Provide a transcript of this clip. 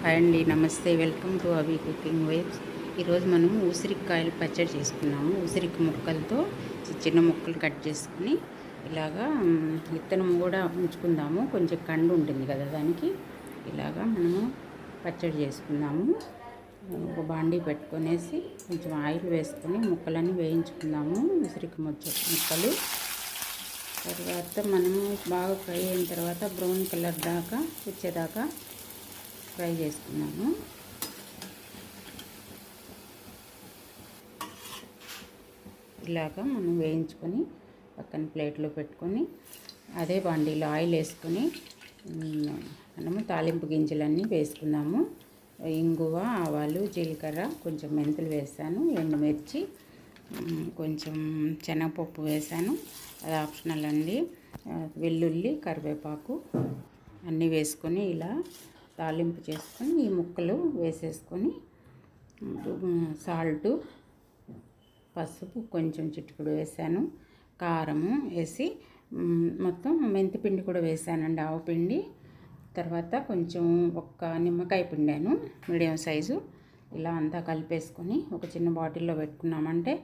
Hi అండి, నమస్తే. Welcome to అవి కుకింగ్ వైబ్స్. ఈరోజు మనం ఉసిరికాయలు పచ్చడి చేసుకున్నాము. ఉసిరికి ముక్కలతో చిన్న ముక్కలు కట్ చేసుకుని ఇలాగా విత్తనం కూడా ఉంచుకుందాము. కొంచెం కండు ఉంటుంది కదా దానికి. ఇలాగా మనము పచ్చడి చేసుకుందాము. ఒక బాండీ పెట్టుకొనేసి కొంచెం ఆయిల్ వేసుకొని ముక్కలన్నీ వేయించుకుందాము. ఉసిరికి ముక్కలు తర్వాత మనము బాగా ఫ్రై అయిన తర్వాత బ్రౌన్ కలర్ దాకా వచ్చేదాకా ఫ్రై చేసుకున్నాము. ఇలాగా మనం వేయించుకొని పక్కన ప్లేట్లో పెట్టుకొని అదే బాండీలో ఆయిల్ వేసుకొని మనము తాలింపు గింజలన్నీ వేసుకుందాము. ఇంగువ, ఆవాలు, జీలకర్ర, కొంచెం మెంతులు వేసాను, ఎండుమిర్చి, కొంచెం శనగపప్పు వేసాను, అది ఆప్షనల్ అండి. వెల్లుల్లి, కరివేపాకు అన్నీ వేసుకొని ఇలా తాలింపు చేసుకొని ఈ ముక్కలు వేసేసుకొని సాల్టు, పసుపు కొంచెం చిటికెడు వేసాను, కారము వేసి మొత్తం మెంతిపిండి కూడా వేసానండి, ఆవపిండి. తర్వాత కొంచెం ఒక్క నిమ్మకాయ పిండాను మీడియం సైజు. ఇలా అంతా కలిపేసుకొని ఒక చిన్న బాటిల్లో పెట్టుకున్నామంటే